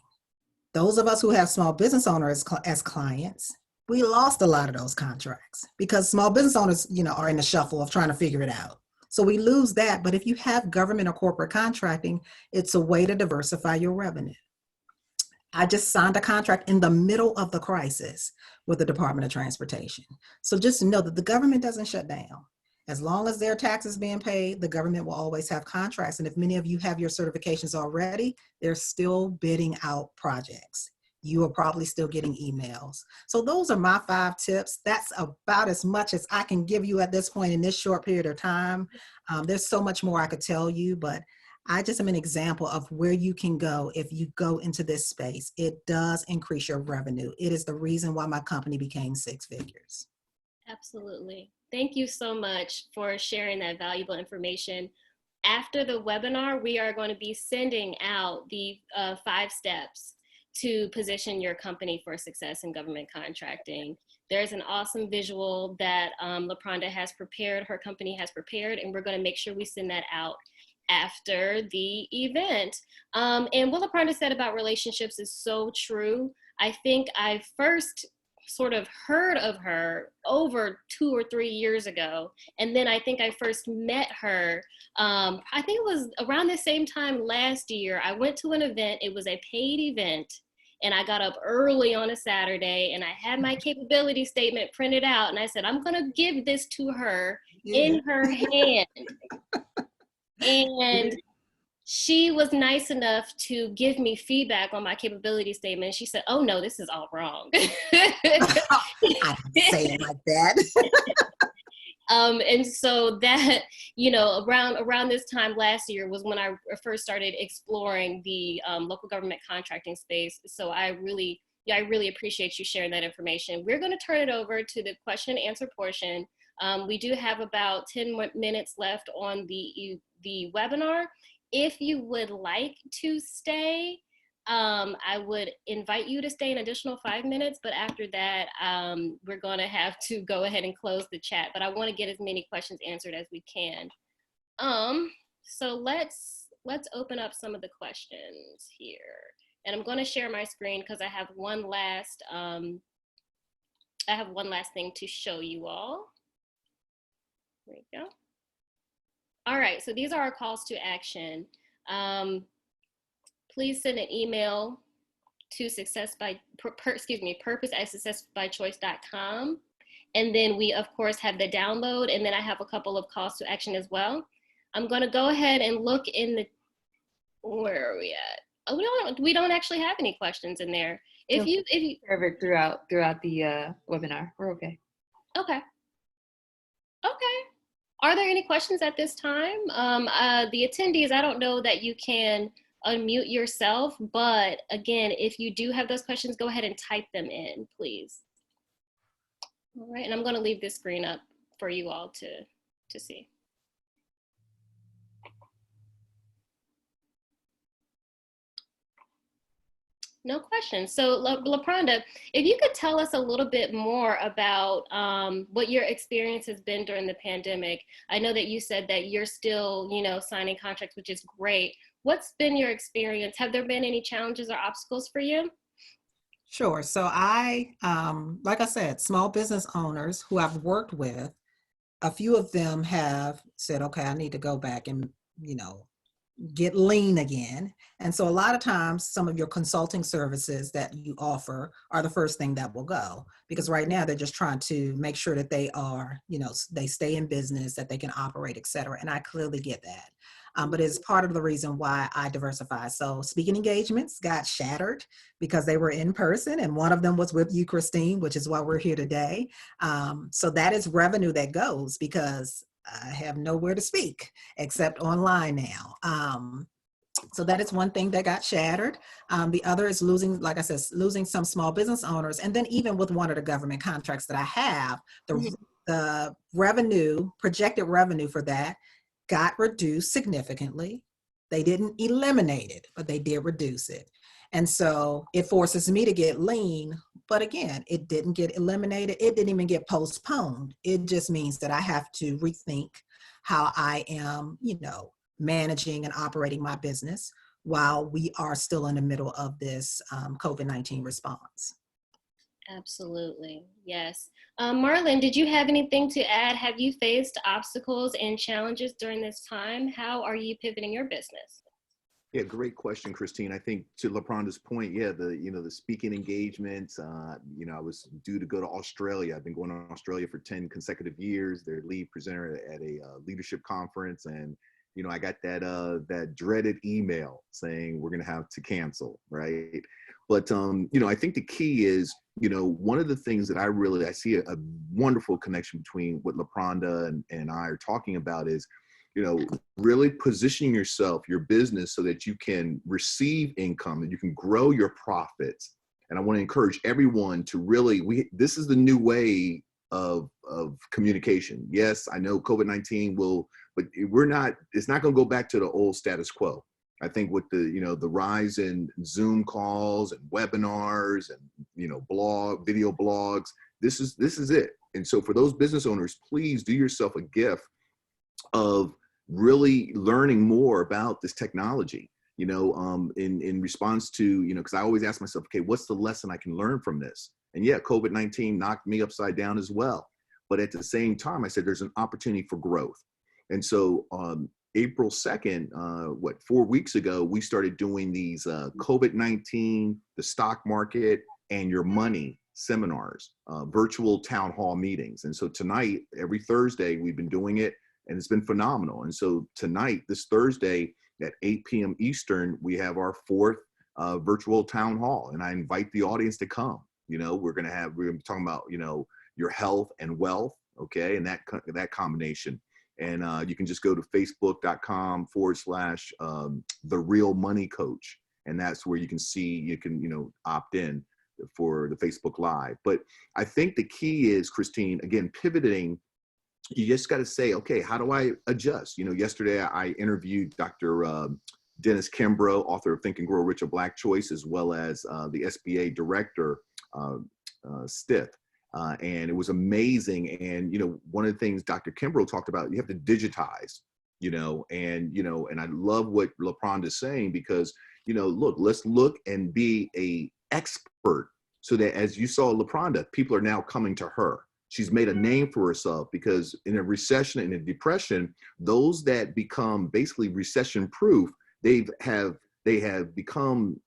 Those of us who have small business owners as clients, we lost a lot of those contracts because small business owners, are in the shuffle of trying to figure it out. So we lose that. But if you have government or corporate contracting, it's a way to diversify your revenue. I just signed a contract in the middle of the crisis with the Department of Transportation. So just know that the government doesn't shut down. As long as their taxes being paid, the government will always have contracts. And if many of you have your certifications already, they're still bidding out projects. You are probably still getting emails. So those are my 5 tips. That's about as much as I can give you at this point in this short period of time. There's so much more I could tell you, but I just am an example of where you can go if you go into this space. It does increase your revenue. It is the reason why my company became 6 figures. Absolutely. Thank you so much for sharing that valuable information. After the webinar, we are going to be sending out the 5 steps to position your company for success in government contracting. There's an awesome visual that LaPronda has prepared, her company has prepared, and we're going to make sure we send that out after the event. And what LaPronda said about relationships is so true. I think I first sort of heard of her over 2 or 3 years ago. And then I think I first met her, I think it was around the same time last year. I went to an event, it was a paid event, and I got up early on a Saturday and I had my capability statement printed out and I said, I'm gonna give this to her in her hand. And she was nice enough to give me feedback on my capability statement. She said, oh no, this is all wrong. I didn't say it like that. And so that, around this time last year was when I first started exploring the local government contracting space. So I really appreciate you sharing that information. We're going to turn it over to the question and answer portion. We do have about 10 minutes left on the webinar. If you would like to stay, I would invite you to stay an additional 5 minutes, but after that, we're going to have to go ahead and close the chat, but I want to get as many questions answered as we can. So let's open up some of the questions here. And I'm going to share my screen because I have one last thing to show you all. There we go. All right, so these are our calls to action. please send an email to purpose@successbychoice.com. And then we, of course, have the download. And then I have a couple of calls to action as well. I'm going to go ahead and look in the, where are we at? Oh, we don't actually have any questions in there. If you serve it throughout the webinar, we're okay. Okay. Are there any questions at this time? The attendees, I don't know that you can unmute yourself, but again, if you do have those questions, go ahead and type them in, please. All right, and I'm going to leave this screen up for you all to see. No questions. So LaPronda, if you could tell us a little bit more about what your experience has been during the pandemic. I know that you said that you're still, signing contracts, which is great. What's been your experience? Have there been any challenges or obstacles for you? Sure. So like I said, small business owners who I've worked with, a few of them have said, okay, I need to go back and, get lean again. And so a lot of times some of your consulting services that you offer are the first thing that will go, because right now they're just trying to make sure that they are, they stay in business, that they can operate, et cetera. And I clearly get that. But it's part of the reason why I diversify. So speaking engagements got shattered because they were in person, and one of them was with you, Christine, which is why we're here today. So that is revenue that goes because I have nowhere to speak except online now. So that is one thing that got shattered. The other is losing, like I said, losing some small business owners. And then even with one of the government contracts that I have, the revenue, projected revenue for that got reduced significantly. They didn't eliminate it, but they did reduce it. And so it forces me to get lean. But again, it didn't get eliminated. It didn't even get postponed. It just means that I have to rethink how I am, managing and operating my business while we are still in the middle of this COVID-19 response. Absolutely. Yes. Marlon, did you have anything to add? Have you faced obstacles and challenges during this time? How are you pivoting your business? Yeah, great question, Christine. I think to LaPronda's point, the speaking engagements, I was due to go to Australia. I've been going to Australia for 10 consecutive years. Their lead presenter at a leadership conference. And, I got that dreaded email saying we're going to have to cancel, right? But, I think the key is, one of the things that I see a wonderful connection between what LaPronda and I are talking about is, really positioning your business so that you can receive income, that you can grow your profits. And I want to encourage everyone to really, this is the new way of communication. Yes, I know COVID-19 but it's not going to go back to the old status quo. I think with the rise in Zoom calls and webinars and, video blogs, this is it. And so for those business owners, please do yourself a gift of really learning more about this technology, in response to, because I always ask myself, okay, what's the lesson I can learn from this? And yeah, COVID-19 knocked me upside down as well. But at the same time, I said, there's an opportunity for growth. And so April 2nd, 4 weeks ago, we started doing these COVID-19, the stock market, and your money seminars, virtual town hall meetings. And so tonight, every Thursday, we've been doing it, and it's been phenomenal. And so tonight, this Thursday at 8 p.m. Eastern, we have our fourth virtual town hall, and I invite the audience to come. We're going to be talking about, your health and wealth, okay, and that combination. And you can just go to facebook.com/The Real Money Coach. And that's where you can opt in for the Facebook Live. But I think the key is, Christine, again, pivoting. You just got to say, okay, how do I adjust? Yesterday I interviewed Dr. Dennis Kimbrough, author of Think and Grow Rich, A Black Choice, as well as the SBA director, Stith. And it was amazing. And, one of the things Dr. Kimbrough talked about, you have to digitize, and I love what LaPronda is saying, because, let's look and be a expert, so that, as you saw LaPronda, people are now coming to her. She's made a name for herself, because in a recession and a depression, those that become basically recession proof, they have they have become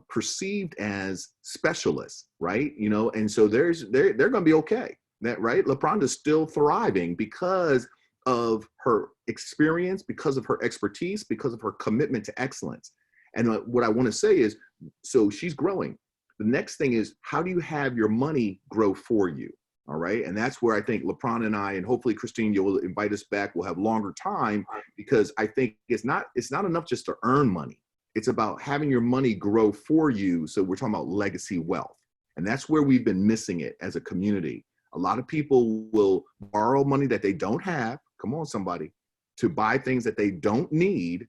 perceived as specialists, right? You know, and so they're going to be okay. That right? LaPronda's still thriving because of her experience, because of her expertise, because of her commitment to excellence. And what I want to say is, so she's growing. The next thing is, how do you have your money grow for you? All right. And that's where I think LaPronda and I, and hopefully Christine, you'll invite us back. We'll have longer time, because I think it's not enough just to earn money. It's about having your money grow for you. So we're talking about legacy wealth. And that's where we've been missing it as a community. A lot of people will borrow money that they don't have. Come on, somebody, to buy things that they don't need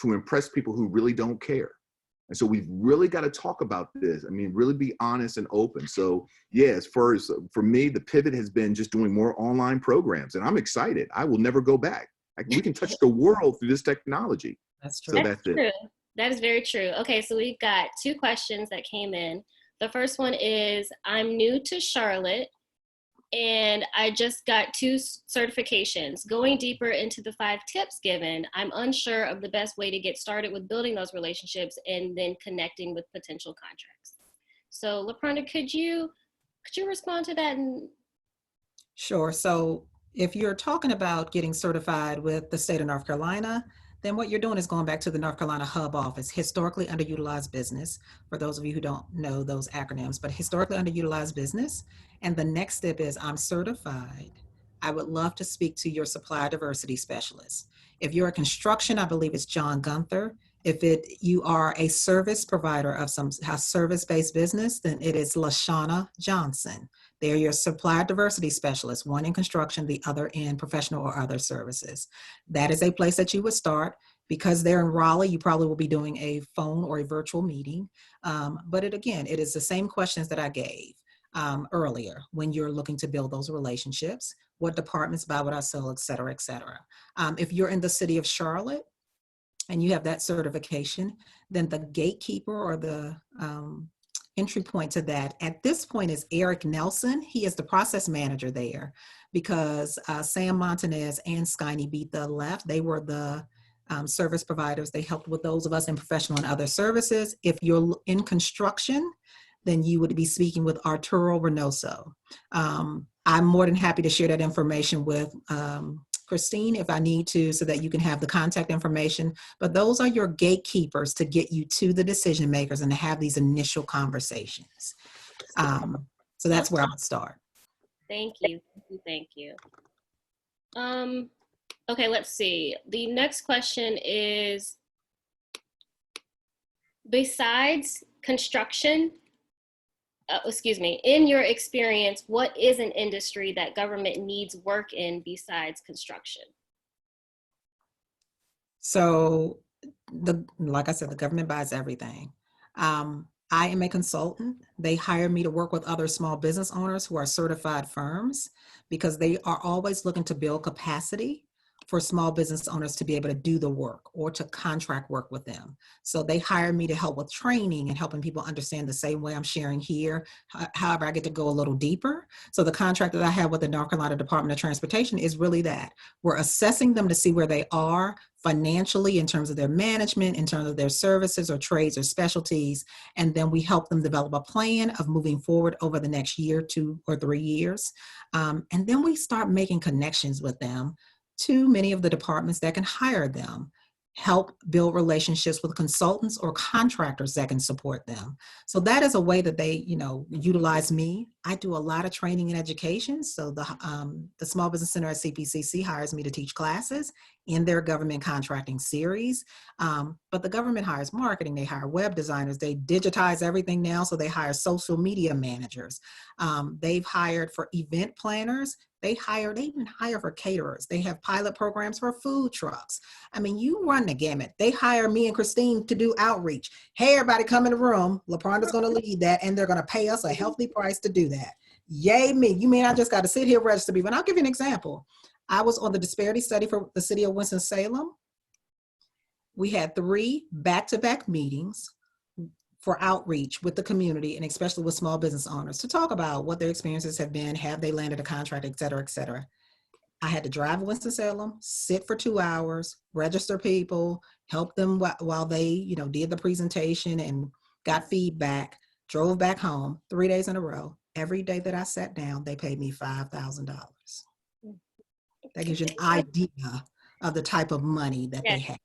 to impress people who really don't care. And so we've really got to talk about this. I mean, really be honest and open. So yeah, as far as for me, the pivot has been just doing more online programs, and I'm excited. I will never go back. We can touch the world through this technology. That's true. So That's that's true. it. That is very true. Okay, so we've got 2 questions that came in. The first one is, I'm new to Charlotte and I just got 2 certifications. Going deeper into the 5 tips given, I'm unsure of the best way to get started with building those relationships and then connecting with potential contracts. So LaPronda, could you respond to that? Sure. So if you're talking about getting certified with the state of North Carolina, then what you're doing is going back to the North Carolina Hub office, historically underutilized business, for those of you who don't know those acronyms, but historically underutilized business. And the next step is, I'm certified. I would love to speak to your supply diversity specialist. If you're a construction, I believe it's John Gunther. If you are a service provider of some service-based business, then it is LaShawna Johnson. They're your supply diversity specialists, one in construction, the other in professional or other services. That is a place that you would start. Because they're in Raleigh, you probably will be doing a phone or a virtual meeting. But it is the same questions that I gave earlier when you're looking to build those relationships. What departments buy what I sell, et cetera, et cetera. If you're in the city of Charlotte and you have that certification, then the gatekeeper or the entry point to that at this point is Eric Nelson. He is the process manager there, because Sam Montanez and Skyny Beatha left. They were the service providers. They helped with those of us in professional and other services. If you're in construction, then you would be speaking with Arturo Reynoso. I'm more than happy to share that information with Christine if I need to, so that you can have the contact information. But those are your gatekeepers to get you to the decision makers and to have these initial conversations. So that's where I would start. Thank you. Thank you. Okay, let's see. The next question is, besides construction, in your experience, what is an industry that government needs work in besides construction? So like I said, the government buys everything. I am a consultant. They hire me to work with other small business owners who are certified firms, because they are always looking to build capacity for small business owners to be able to do the work or to contract work with them. So they hire me to help with training and helping people understand the same way I'm sharing here. However, I get to go a little deeper. So the contract that I have with the North Carolina Department of Transportation is really that. We're assessing them to see where they are financially in terms of their management, in terms of their services or trades or specialties. And then we help them develop a plan of moving forward over the next year, 2 or 3 years. And then we start making connections with them to many of the departments that can hire them, help build relationships with consultants or contractors that can support them. So that is a way that they, utilize me. I do a lot of training and education. So the Small Business Center at CPCC hires me to teach classes in their government contracting series. But the government hires marketing, they hire web designers, they digitize everything now. So they hire social media managers. They've hired for event planners. They even hire for caterers. They have pilot programs for food trucks. I mean, you run the gamut. They hire me and Christine to do outreach. Hey, everybody come in the room. LaPronda's going to lead that, and they're going to pay us a healthy price to do that. Yay me. You mean I just got to sit here, register people? And I'll give you an example. I was on the disparity study for the city of Winston-Salem. We had 3 back-to-back meetings for outreach with the community, and especially with small business owners, to talk about what their experiences have been, have they landed a contract, et cetera, et cetera. I had to drive to Winston-Salem, sit for 2 hours, register people, help them while they, did the presentation and got feedback, drove back home 3 days in a row. Every day that I sat down, they paid me $5,000. That gives you an idea of the type of money that Yeah. they have.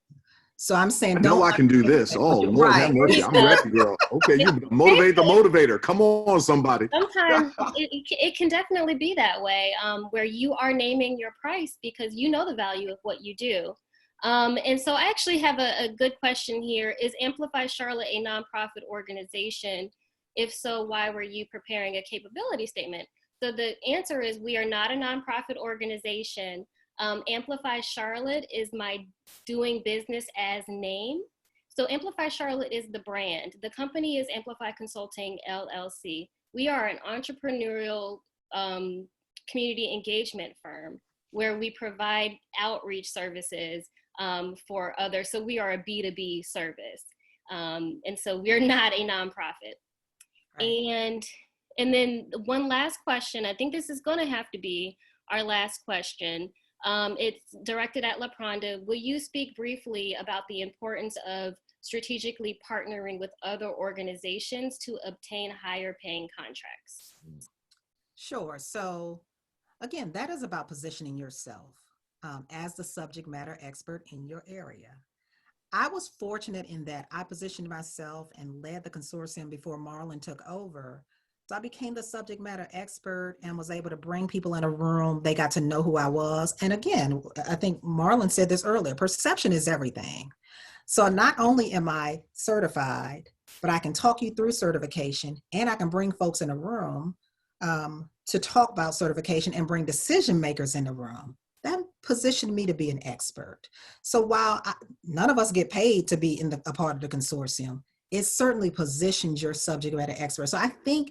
So I'm saying, I know I can do this. Oh, Lord have mercy. I'm ready, girl. Okay, you motivate the motivator. Come on, somebody. Sometimes it can definitely be that way, where you are naming your price because you know the value of what you do. And so I actually have a good question here. Is Amplify Charlotte a nonprofit organization? If so, why were you preparing a capability statement? So the answer is we are not a nonprofit organization. Amplify Charlotte is my doing business as name. So Amplify Charlotte is the brand. The company is Amplify Consulting LLC. We are an entrepreneurial community engagement firm where we provide outreach services for others. So we are a B2B service. And so we're not a nonprofit. Right. And then one last question, I think this is going to have to be our last question. It's directed at LaPronda. Will you speak briefly about the importance of strategically partnering with other organizations to obtain higher paying contracts? Sure. So again, that is about positioning yourself as the subject matter expert in your area. I was fortunate in that I positioned myself and led the consortium before Marlon took over. So I became the subject matter expert and was able to bring people in a room. They got to know who I was. And again, I think Marlon said this earlier, perception is everything. So not only am I certified, but I can talk you through certification and I can bring folks in a room to talk about certification and bring decision makers in the room. That positioned me to be an expert. So while none of us get paid to be in a part of the consortium, it certainly positions your subject matter expert. So I think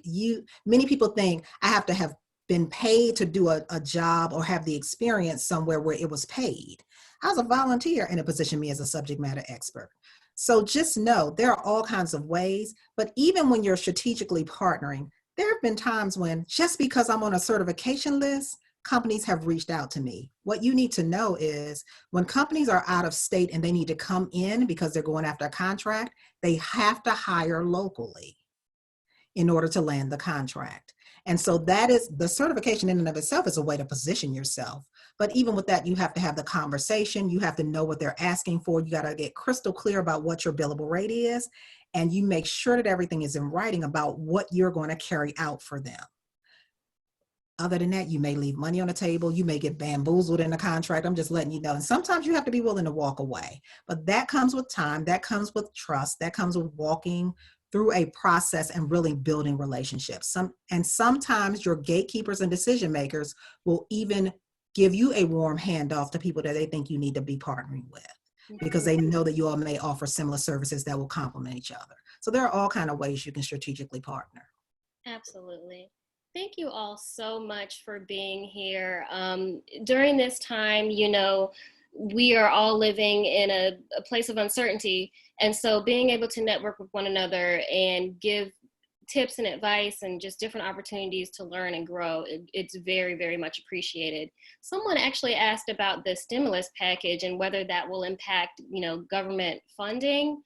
many people think I have to have been paid to do a job or have the experience somewhere where it was paid. I was a volunteer and it positioned me as a subject matter expert. So just know there are all kinds of ways, but even when you're strategically partnering, there have been times when just because I'm on a certification list, companies have reached out to me. What you need to know is when companies are out of state and they need to come in because they're going after a contract, they have to hire locally in order to land the contract. And so that is the certification in and of itself is a way to position yourself. But even with that, you have to have the conversation. You have to know what they're asking for. You got to get crystal clear about what your billable rate is. And you make sure that everything is in writing about what you're going to carry out for them. Other than that, you may leave money on the table. You may get bamboozled in a contract. I'm just letting you know. And sometimes you have to be willing to walk away. But that comes with time. That comes with trust. That comes with walking through a process and really building relationships. And sometimes your gatekeepers and decision makers will even give you a warm handoff to people that they think you need to be partnering with because they know that you all may offer similar services that will complement each other. So there are all kinds of ways you can strategically partner. Absolutely. Thank you all so much for being here. During this time, we are all living in a place of uncertainty. And so being able to network with one another and give tips and advice and just different opportunities to learn and grow, it's very, very much appreciated. Someone actually asked about the stimulus package and whether that will impact, government funding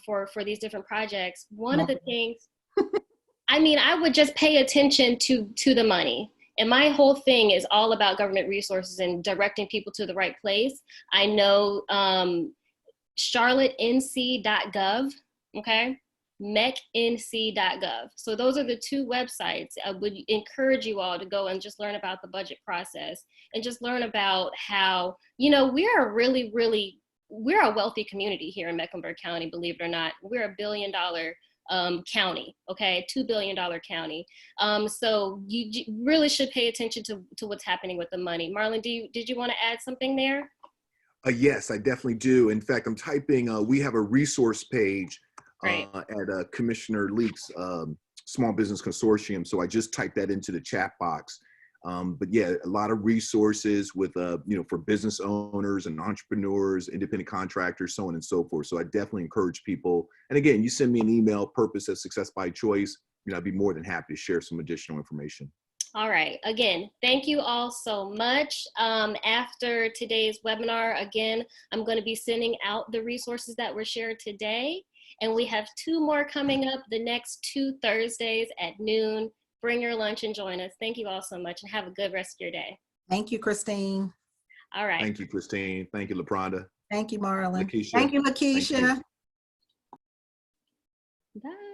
for these different projects. One of the things, I would just pay attention to the money. And my whole thing is all about government resources and directing people to the right place. I know charlottenc.gov, okay? mecnc.gov. So those are the two websites. I would encourage you all to go and just learn about the budget process and just learn about how, we're a wealthy community here in Mecklenburg County, believe it or not. We're $1 billion county, okay, $2 billion county. So you really should pay attention to what's happening with the money. Marlon, did you want to add something there? Yes, I definitely do. In fact, I'm typing, we have a resource page at Commissioner Leak's Small Business Consortium. So I just typed that into the chat box. But yeah, a lot of resources with, for business owners and entrepreneurs, independent contractors, so on and so forth. So I definitely encourage people. And again, you send me an email, purpose at Success by Choice. I'd be more than happy to share some additional information. All right. Again, thank you all so much. After today's webinar, again, I'm going to be sending out the resources that were shared today. And we have 2 more coming up the next 2 Thursdays at noon. Bring your lunch and join us. Thank you all so much and have a good rest of your day. Thank you, Christine. All right. Thank you, Christine. Thank you, LaPronda. Thank you, Marlon. Lakeisha. Thank you, Thank you. Lakeisha. Bye.